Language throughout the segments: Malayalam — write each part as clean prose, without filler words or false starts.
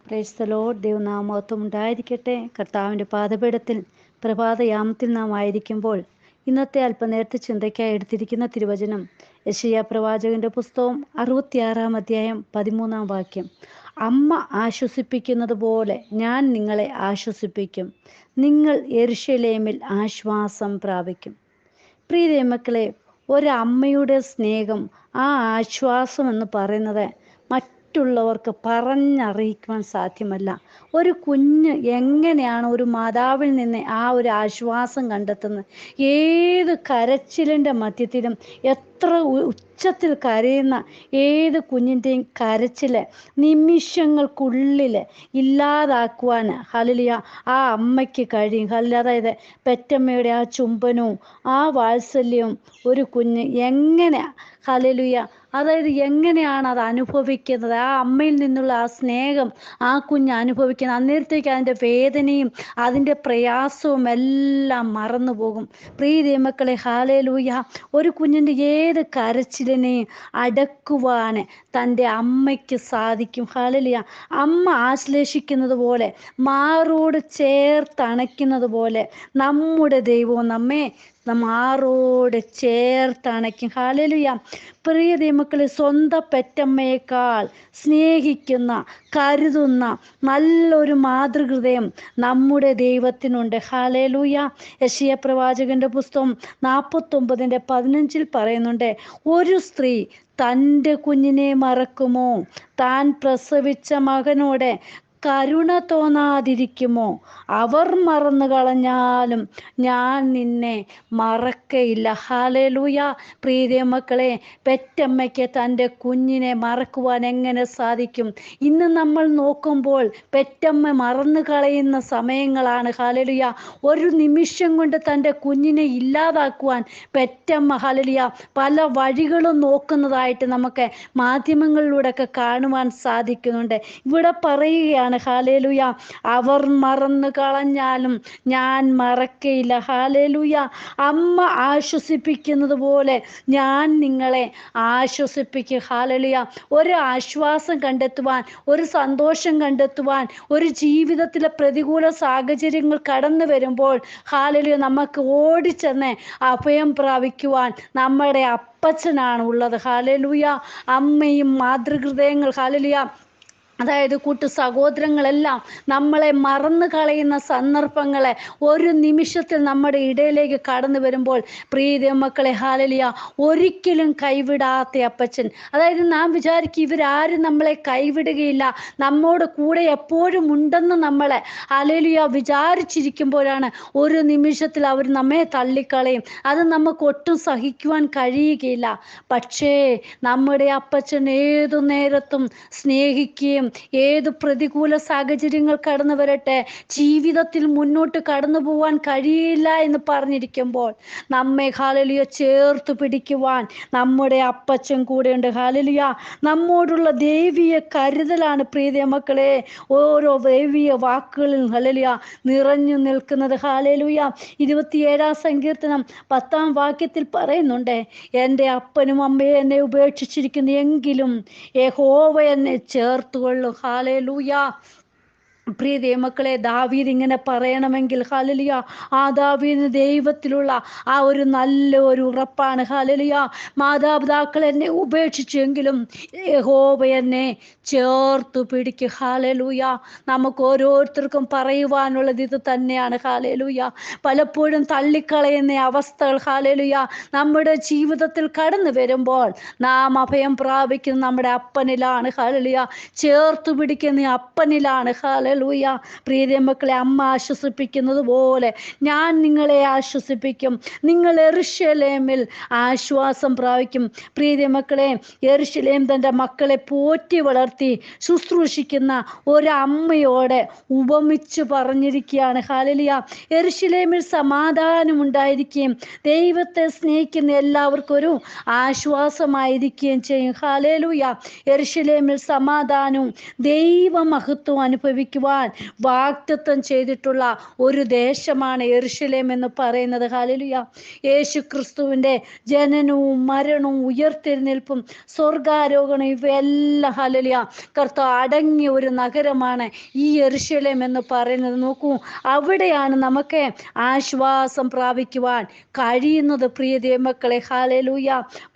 Praise the Lord. ദൈവനാമമഹത്വം ഉണ്ടായിരിക്കട്ടെ. കർത്താവിൻ്റെ പാദപീഠത്തിൽ പ്രഭാതയാമത്തിൽ നാം ആയിരിക്കുമ്പോൾ ഇന്നത്തെ അല്പനേരത്തെ ചിന്തയ്ക്കായി എടുത്തിരിക്കുന്ന തിരുവചനം യെശയ്യാ പ്രവാചകന്റെ പുസ്തകം 66 അധ്യായം 13 വാക്യം. അമ്മ ആശ്വസിപ്പിക്കുന്നത് പോലെ ഞാൻ നിങ്ങളെ ആശ്വസിപ്പിക്കും, നിങ്ങൾ യെരൂശലേമിൽ ആശ്വാസം പ്രാപിക്കും. പ്രിയ ദൈവമക്കളെ, ഒരമ്മയുടെ സ്നേഹം, ആ ആശ്വാസം എന്ന് പറയുന്നത് മറ്റുള്ളവർക്ക് പറഞ്ഞറിയിക്കുവാൻ സാധ്യമല്ല. ഒരു കുഞ്ഞ് എങ്ങനെയാണ് ഒരു മാതാവിൽ നിന്ന് ആ ഒരു ആശ്വാസം കണ്ടെത്തുന്നത്? ഏത് കരച്ചിലിൻ്റെ മധ്യത്തിലും എത്ര ഉച്ചത്തിൽ കരയുന്ന ഏത് കുഞ്ഞിൻ്റെയും കരച്ചിൽ നിമിഷങ്ങൾക്കുള്ളിൽ ഇല്ലാതാക്കുവാൻ ഹല്ലേലൂയ ആ അമ്മയ്ക്ക് കഴിയും. ഹല്ലേലൂയ. അതായത് പെറ്റമ്മയുടെ ആ ചുംബനവും ആ വാത്സല്യവും ഒരു കുഞ്ഞ് എങ്ങനെ ഹല്ലേലൂയ അതായത് എങ്ങനെയാണ് അത് അനുഭവിക്കുന്നത്, ആ അമ്മയിൽ നിന്നുള്ള ആ സ്നേഹം ആ കുഞ്ഞ് അനുഭവിക്കുന്നത്, അന്നേരത്തേക്ക് അതിൻ്റെ വേദനയും അതിൻ്റെ പ്രയാസവും എല്ലാം മറന്നു പോകും. പ്രിയ ദൈവമക്കളെ, ഹല്ലേലൂയ, ഒരു കുഞ്ഞിൻ്റെ ഏത് കരച്ചിലിനെയും അടക്കുവാൻ തൻ്റെ അമ്മയ്ക്ക് സാധിക്കും. ഹല്ലേലൂയ. അമ്മ ആശ്ലേഷിക്കുന്നത് പോലെ, മാറോട് ചേർത്തണയ്ക്കുന്നത് പോലെ നമ്മുടെ ദൈവവും നമ്മെ മാറോട് ചേർത്തണയ്ക്കും. ഹല്ലേലൂയ. പ്രിയ ദൈവമക്കളെ, സ്വന്തം പെറ്റമ്മയേക്കാൾ സ്നേഹിക്കുന്ന, കരുതുന്ന നല്ലൊരു മാതൃഹൃദയം നമ്മുടെ ദൈവത്തിനുണ്ട്. ഹല്ലേലൂയ. യെശയ്യാ പ്രവാചകന്റെ പുസ്തകം 49:15 പറയുന്നുണ്ട്, ഒരു സ്ത്രീ തൻ്റെ കുഞ്ഞിനെ മറക്കുമോ? താൻ പ്രസവിച്ച മകനോട് കരുണ തോന്നാതിരിക്കുമോ? അവർ മറന്നു കളഞ്ഞാലും ഞാൻ നിന്നെ മറക്കയില്ല. ഹല്ലേലൂയ. പ്രിയ മക്കളെ, പെറ്റമ്മയ്ക്ക് തൻ്റെ കുഞ്ഞിനെ മറക്കുവാൻ എങ്ങനെ സാധിക്കും? ഇന്ന് നമ്മൾ നോക്കുമ്പോൾ പെറ്റമ്മ മറന്നു കളയുന്ന സമയങ്ങളാണ്. ഹല്ലേലൂയ. ഒരു നിമിഷം കൊണ്ട് തൻ്റെ കുഞ്ഞിനെ ഇല്ലാതാക്കുവാൻ പെറ്റമ്മ ഹല്ലേലൂയ പല വഴികളും നോക്കുന്നതായിട്ട് നമുക്ക് മാധ്യമങ്ങളിലൂടെയൊക്കെ കാണുവാൻ സാധിക്കുന്നുണ്ട്. ഇവിടെ പറയുകയാണ് ഹല്ലേലൂയ, അവർ മറന്നു കളഞ്ഞാലും ഞാൻ മറക്കയില്ല. ഹല്ലേലൂയ. അമ്മ ആശ്വസിപ്പിക്കുന്നത് പോലെ ഞാൻ നിങ്ങളെ ആശ്വസിപ്പിക്കും. ഹല്ലേലൂയ. ഒരു ആശ്വാസം കണ്ടെത്തുവാൻ, ഒരു സന്തോഷം കണ്ടെത്തുവാൻ, ഒരു ജീവിതത്തിലെ പ്രതികൂല സാഹചര്യങ്ങൾ കടന്നു വരുമ്പോൾ ഹല്ലേലൂയ നമുക്ക് ഓടിച്ചെന്ന് അഭയം പ്രാപിക്കുവാൻ നമ്മുടെ അപ്പച്ചനാണ് ഉള്ളത്. ഹല്ലേലൂയ. അമ്മയും മാതൃഹൃദയങ്ങൾ ഹല്ലേലൂയ അതായത് കൂട്ടു സഹോദരങ്ങളെല്ലാം നമ്മളെ മറന്നു കളയുന്ന സന്ദർഭങ്ങളെ ഒരു നിമിഷത്തിൽ നമ്മുടെ ഇടയിലേക്ക് കടന്നു വരുമ്പോൾ പ്രിയ മക്കളെ ഹല്ലേലൂയ ഒരിക്കലും കൈവിടാത്ത അപ്പച്ചൻ. അതായത് നാം വിചാരിക്കും ഇവരാരും നമ്മളെ കൈവിടുകയില്ല, നമ്മോട് കൂടെ എപ്പോഴും ഉണ്ടെന്ന് നമ്മളെ ഹല്ലേലൂയ വിചാരിച്ചിരിക്കുമ്പോഴാണ് ഒരു നിമിഷത്തിൽ അവർ നമ്മെ തള്ളിക്കളയും. അത് നമുക്ക് ഒട്ടും സഹിക്കുവാൻ കഴിയുകയില്ല. പക്ഷേ നമ്മുടെ അപ്പച്ചൻ ഏതു നേരത്തും സ്നേഹിക്കുകയും ഏത് പ്രതികൂല സാഹചര്യങ്ങൾ കടന്നു വരട്ടെ, ജീവിതത്തിൽ മുന്നോട്ട് കടന്നു പോവാൻ കഴിയില്ല എന്ന് പറഞ്ഞിരിക്കുമ്പോൾ നമ്മെ ഹല്ലേലൂയ ചേർത്ത് പിടിക്കുവാൻ നമ്മുടെ അപ്പച്ചൻ കൂടെയുണ്ട്. ഹല്ലേലൂയ. നമ്മോടുള്ള ദൈവീയ കരുതലാണ് പ്രിയ മക്കളെ ഓരോ ദൈവീയ വാക്കുകളിൽ ഹല്ലേലൂയ നിറഞ്ഞു നിൽക്കുന്നത്. ഹല്ലേലൂയ. 27 സങ്കീർത്തനം 10 വാക്യത്തിൽ പറയുന്നുണ്ട്, എൻ്റെ അപ്പനും അമ്മയും എന്നെ ഉപേക്ഷിച്ചിരിക്കുന്നു, എങ്കിലും യഹോവ എന്നെ ചേർത്തുകൊള്ളും. ഹല്ലേലൂയ. പ്രിയ ദൈവമക്കളെ, ദാവീദ് ഇങ്ങനെ പറയണമെങ്കിൽ ഹല്ലേലൂയ ആ ദാവീദിന് ദൈവത്തിലുള്ള ആ ഒരു നല്ല ഒരു ഉറപ്പാണ്. ഹല്ലേലൂയ. മാതാപിതാക്കൾ എന്നെ ഉപേക്ഷിച്ചെങ്കിലും യഹോവ എന്നെ ചേർത്തു പിടിക്കും. ഹല്ലേലൂയ. നമുക്ക് ഓരോരുത്തർക്കും പറയുവാനുള്ളത് ഇത് തന്നെയാണ്. ഹല്ലേലൂയ. പലപ്പോഴും തള്ളിക്കളയുന്ന അവസ്ഥകൾ ഹല്ലേലൂയ നമ്മുടെ ജീവിതത്തിൽ കടന്നു വരുമ്പോൾ നാം അഭയം പ്രാപിക്കുന്ന നമ്മുടെ അപ്പനിലാണ്. ഹല്ലേലൂയ. ചേർത്തു പിടിക്കുന്ന അപ്പനിലാണ്. ഹല്ലേലൂയ. പ്രിയ മക്കളെ, അമ്മ ആശ്വസിപ്പിക്കുന്നത് പോലെ ഞാൻ നിങ്ങളെ ആശ്വസിപ്പിക്കും, നിങ്ങൾ യെരൂശലേമിൽ ആശ്വാസം പ്രാപിക്കും. പ്രിയ മക്കളെ, യെരൂശലേം തൻ്റെ മക്കളെ പോറ്റി വളർത്തി ശുശ്രൂഷിക്കുന്ന ഒരമ്മയോട് ഉപമിച്ച് പറഞ്ഞിരിക്കുകയാണ്. ഹല്ലേലൂയ. യെരൂശലേമിൽ സമാധാനം ഉണ്ടായിരിക്കുകയും ദൈവത്തെ സ്നേഹിക്കുന്ന എല്ലാവർക്കും ഒരു ആശ്വാസമായിരിക്കുകയും ചെയ്യും. ഹല്ലേലൂയ. യെരൂശലേമിൽ സമാധാനവും ദൈവമഹത്വവും അനുഭവിക്കുവാൻ പ്രാപിക്കുവാൻ വാഗ്ദത്തം ചെയ്തിട്ടുള്ള ഒരു ദേശമാണ് യെരൂശലേം എന്ന് പറയുന്നത്. ഹല്ലേലൂയ. യേശു ക്രിസ്തുവിൻ്റെ ജനനവും മരണവും ഉയർത്തെഴുന്നേൽപ്പും സ്വർഗാരോഹണം ഇവയെല്ലാം ഹല്ലേലൂയ കർത്താവ് അടങ്ങിയ ഒരു നഗരമാണ് ഈ യെരൂശലേം എന്ന് പറയുന്നത്. നോക്കൂ, അവിടെയാണ് നമുക്ക് ആശ്വാസം പ്രാപിക്കുവാൻ കഴിയുന്നത് പ്രിയ ദൈവമക്കളെ. ഹല്ലേലൂയ.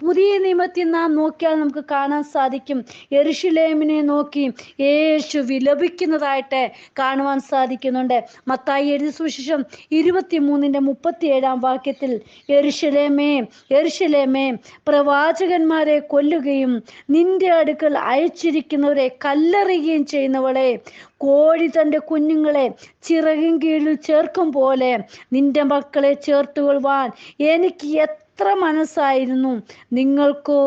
പുതിയ നിയമത്തിൽ നാം നോക്കിയാൽ നമുക്ക് കാണാൻ സാധിക്കും, യെരൂശലേമിനെ നോക്കി യേശു വിലപിക്കുന്നതായിട്ട് കാണുവാൻ സാധിക്കുന്നുണ്ട്. മത്തായി എഴുതിയ സുവിശേഷം 23:37 യെരൂശലേമേ യെരൂശലേമേ, പ്രവാചകന്മാരെ കൊല്ലുകയും നിന്റെ അടുക്കൽ അയച്ചിരിക്കുന്നവരെ കല്ലെറിയുകയും ചെയ്യുന്നവളെ, കോഴി തൻ്റെ കുഞ്ഞുങ്ങളെ ചിറകിൻ കീഴിൽ ചേർക്കും പോലെ നിന്റെ മക്കളെ ചേർത്തുകൊള്ളുവാൻ എനിക്ക് എത്ര മനസ്സായിരുന്നു, നിങ്ങൾക്കോ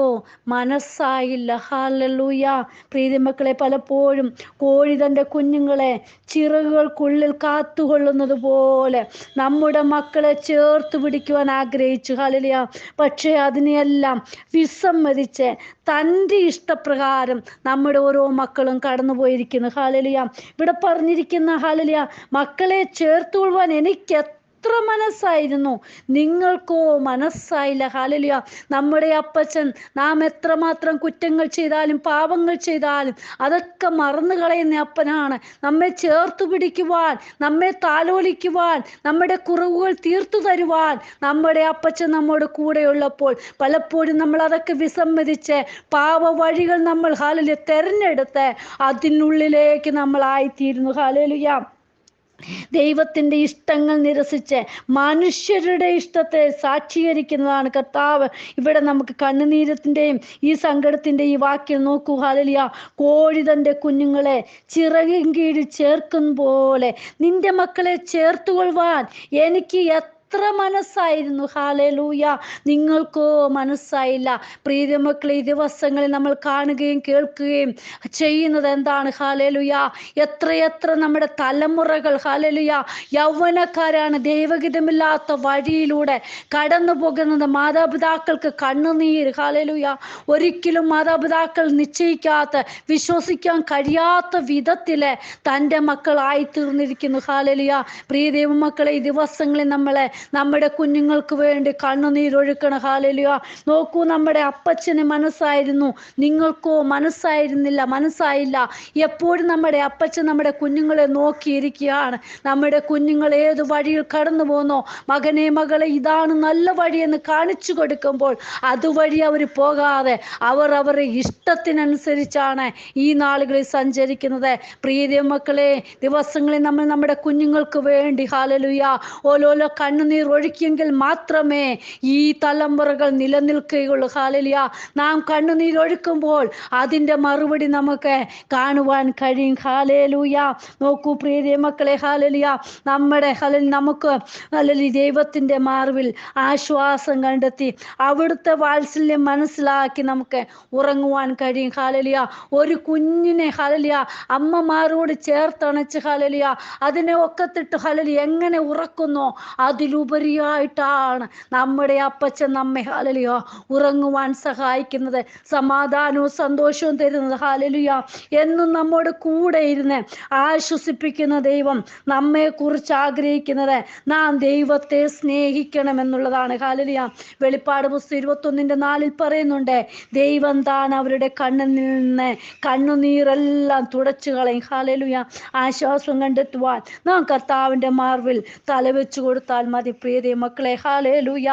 മനസ്സായില്ല. ഹല്ലേലൂയ. പ്രീതി മക്കളെ, പലപ്പോഴും കോഴി തൻ്റെ കുഞ്ഞുങ്ങളെ ചിറകുകൾക്കുള്ളിൽ കാത്തുകൊള്ളുന്നത് പോലെ നമ്മുടെ മക്കളെ ചേർത്ത് പിടിക്കുവാൻ ആഗ്രഹിച്ചു. ഹല്ലേലൂയ. പക്ഷേ അതിനെയെല്ലാം വിസമ്മതിച്ച് തൻ്റെ ഇഷ്ടപ്രകാരം നമ്മുടെ ഓരോ മക്കളും കടന്നു പോയിരിക്കുന്നു. ഹല്ലേലൂയ. ഇവിടെ പറഞ്ഞിരിക്കുന്ന ഹല്ലേലൂയ, മക്കളെ ചേർത്തുകൊള്ളുവാൻ എനിക്ക് എത്ര മനസ്സായിരുന്നു, നിങ്ങൾക്കോ മനസ്സായില്ല. ഹല്ലേലൂയ. നമ്മുടെ അപ്പച്ചൻ നാം എത്രമാത്രം കുറ്റങ്ങൾ ചെയ്താലും പാപങ്ങൾ ചെയ്താലും അതൊക്കെ മറന്നു കളയുന്ന അപ്പനാണ്. നമ്മെ ചേർത്ത് പിടിക്കുവാൻ, നമ്മെ താലോലിക്കുവാൻ, നമ്മുടെ കുറവുകൾ തീർത്തു തരുവാൻ നമ്മുടെ അപ്പച്ചൻ നമ്മോട് കൂടെയുള്ളപ്പോൾ പലപ്പോഴും നമ്മൾ അതൊക്കെ വിസമ്മതിച്ച് പാപ വഴികൾ നമ്മൾ ഹല്ലേലൂയ തെരഞ്ഞെടുത്ത് അതിനുള്ളിലേക്ക് നമ്മളായിത്തീരുന്നു. ഹല്ലേലൂയ. ദൈവത്തിൻ്റെ ഇഷ്ടങ്ങൾ നിരസിച്ച് മനുഷ്യരുടെ ഇഷ്ടത്തെ സാക്ഷീകരിക്കുന്നതാണ് കർത്താവ് ഇവിടെ നമുക്ക് കണ്ണുനീരത്തിൻ്റെയും ഈ സങ്കടത്തിൻ്റെ ഈ വാക്യം നോക്കൂ. ഹല്ലേലൂയ. കോഴി തൻ്റെ കുഞ്ഞുങ്ങളെ ചിറകിൻ കീഴിൽ ചേർക്കും പോലെ നിന്റെ മക്കളെ ചേർത്തുകൊള്ളുവാൻ എനിക്ക് എത്ര മനസ്സായിരുന്നു. ഹല്ലേലൂയ. നിങ്ങൾക്കോ മനസ്സായില്ല. പ്രിയ മക്കളെ, ഈ ദിവസങ്ങളിൽ നമ്മൾ കാണുകയും കേൾക്കുകയും ചെയ്യുന്നത് എന്താണ്? ഹല്ലേലൂയ. എത്രയെത്ര നമ്മുടെ തലമുറകൾ ഹല്ലേലൂയ യൗവനക്കാരാണ് ദൈവഹിതമില്ലാത്ത വഴിയിലൂടെ കടന്നു പോകുന്നത്. മാതാപിതാക്കൾക്ക് കണ്ണുനീര്. ഹല്ലേലൂയ. ഒരിക്കലും മാതാപിതാക്കൾ നിശ്ചയിക്കാത്ത, വിശ്വസിക്കാൻ കഴിയാത്ത വിധത്തില് തൻ്റെ മക്കളായി തീർന്നിരിക്കുന്നു. ഹല്ലേലൂയ. പ്രിയ ദൈവമക്കളെ, ഈ ദിവസങ്ങളിൽ നമ്മുടെ കുഞ്ഞുങ്ങൾക്ക് വേണ്ടി കണ്ണുനീരൊഴുക്കണം. ഹല്ലേലൂയ. നോക്കൂ, നമ്മുടെ അപ്പച്ചന് മനസ്സായിരുന്നു, നിങ്ങൾക്കോ മനസ്സായില്ല. എപ്പോഴും നമ്മുടെ അപ്പച്ചൻ നമ്മുടെ കുഞ്ഞുങ്ങളെ നോക്കിയിരിക്കുകയാണ്. നമ്മുടെ കുഞ്ഞുങ്ങൾ ഏത് വഴിയിൽ കടന്നു പോകുന്നോ, മകനെ മകളെ ഇതാണ് നല്ല വഴിയെന്ന് കാണിച്ചു കൊടുക്കുമ്പോൾ അതുവഴി അവർ പോകാതെ അവരുടെ ഇഷ്ടത്തിനനുസരിച്ചാണ് ഈ നാളുകളിൽ സഞ്ചരിക്കുന്നത്. പ്രിയ മക്കളെ, ദിവസങ്ങളിൽ നമ്മൾ നമ്മുടെ കുഞ്ഞുങ്ങൾക്ക് വേണ്ടി ഹല്ലേലൂയ ഓരോരോ കണ്ണുനീർ ഒഴുക്കിയെങ്കിൽ മാത്രമേ ഈ തലമുറകൾ നിലനിൽക്കുകയുള്ളൂ. ഹല്ലേലൂയ. നാം കണ്ണുനീർ ഒഴുക്കുമ്പോൾ അതിൻ്റെ മറുപടി നമുക്ക് കാണുവാൻ കഴിയും. ഹല്ലേലൂയ. നോക്കൂ പ്രിയ മക്കളെ, ഹല്ലേലൂയ, നമുക്ക് ഹല്ലേലൂയ ദൈവത്തിൻ്റെ മാർവിൽ ആശ്വാസം കണ്ടെത്തി അവിടുത്തെ വാത്സല്യം മനസ്സിലാക്കി നമുക്ക് ഉറങ്ങുവാൻ കഴിയും. ഹല്ലേലൂയ. ഒരു കുഞ്ഞിനെ ഹല്ലേലൂയ അമ്മമാരോട് ചേർത്തണച്ച് ഹല്ലേലൂയ അതിനെ ഒക്കത്തിട്ട് ഹല്ലേലൂയ എങ്ങനെ ഉറക്കുന്നോ അതിലുപരിയായിട്ടാണ് നമ്മുടെ അപ്പച്ചൻ നമ്മെ ഹല്ലേലൂയ ഉറങ്ങുവാൻ സഹായിക്കുന്നത്, സമാധാനവും സന്തോഷവും തരുന്നത്. ഹല്ലേലൂയ. എന്നും നമ്മോട് കൂടെ ഇരുന്ന് ആശ്വസിപ്പിക്കുന്ന ദൈവം നമ്മെ കുറിച്ച് ആഗ്രഹിക്കുന്നത് നാം ദൈവത്തെ സ്നേഹിക്കണമെന്നുള്ളതാണ്. ഹല്ലേലൂയ. വെളിപ്പാട് പുസ്തകം 21:4 പറയുന്നുണ്ട്, ദൈവം താൻ അവരുടെ കണ്ണിൽ നിന്ന് കണ്ണുനീരെല്ലാം തുടച്ചു കളയും. ഹല്ലേലൂയ. ആശ്വാസം കണ്ടെത്തുവാൻ നാം കർത്താവിൻ്റെ മാർവിൽ തലവെച്ചു കൊടുത്താൽ മതി. പ്രിയ മക്കളെ, ഹല്ലേലൂയ.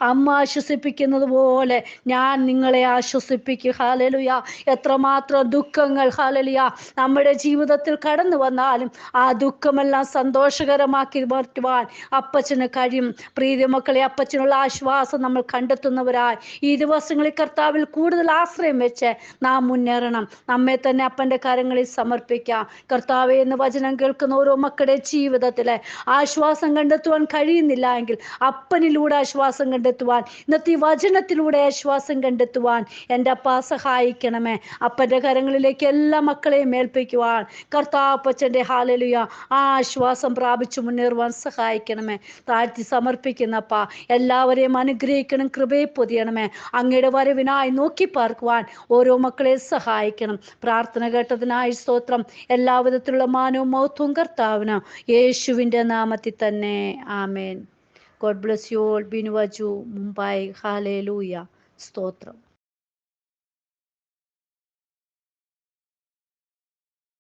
അമ്മ ആശ്വസിപ്പിക്കുന്നത് പോലെ ഞാൻ നിങ്ങളെ ആശ്വസിപ്പിക്കും. ഹല്ലേലൂയ. എത്രമാത്രം ദുഃഖങ്ങൾ ഹല്ലേലൂയ നമ്മുടെ ജീവിതത്തിൽ കടന്നു വന്നാലും ആ ദുഃഖമെല്ലാം സന്തോഷകരമാക്കി മാറ്റുവാൻ അപ്പച്ചന് കഴിയും. പ്രിയ മക്കളെ, അപ്പച്ചനുള്ള ആശ്വാസം നമ്മൾ കണ്ടെത്തുന്നവരായി ഈ ദിവസങ്ങളിൽ കർത്താവിൽ കൂടുതൽ ആശ്രയം വെച്ച് നാം മുന്നേറണം. നമ്മെ തന്നെ അപ്പൻ്റെ കരങ്ങളിൽ സമർപ്പിക്കാം. കർത്താവേ, എന്ന് വചനം കേൾക്കുന്ന ഓരോ മക്കളുടെ ജീവിതത്തിലെ ആശ്വാസം കണ്ടെത്തുവാൻ കഴിയുന്നില്ല കിട്ടുന്നില്ല എങ്കിൽ അപ്പനിലൂടെ ആശ്വാസം കണ്ടെത്തുവാൻ, ഇന്നത്തെ ഈ വചനത്തിലൂടെ ആശ്വാസം കണ്ടെത്തുവാൻ എൻ്റെ അപ്പ സഹായിക്കണമേ. അപ്പൻ്റെ കരങ്ങളിലേക്ക് എല്ലാ മക്കളെയും ഏൽപ്പിക്കുവാൻ കർത്താപ്പച്ചൻ്റെ ഹാലലുയ ആ ആശ്വാസം പ്രാപിച്ചു മുന്നേറുവാൻ സഹായിക്കണമേ. താഴ്ത്തി സമർപ്പിക്കുന്നപ്പ എല്ലാവരെയും അനുഗ്രഹിക്കണം, കൃപയെ പൊതിയണമേ. അങ്ങയുടെ വരവിനായി നോക്കി പാർക്കുവാൻ ഓരോ മക്കളെ സഹായിക്കണം. പ്രാർത്ഥന കേട്ടതിനായി സ്തോത്രം. എല്ലാവിധത്തിലുള്ള മാനവും മഹത്വവും കർത്താവിന് യേശുവിൻ്റെ നാമത്തിൽ തന്നെ. ആമേൻ. God bless you all. ബിനുവജു, മുംബൈ. ഹല്ലേലൂയ. സ്തോത്രം.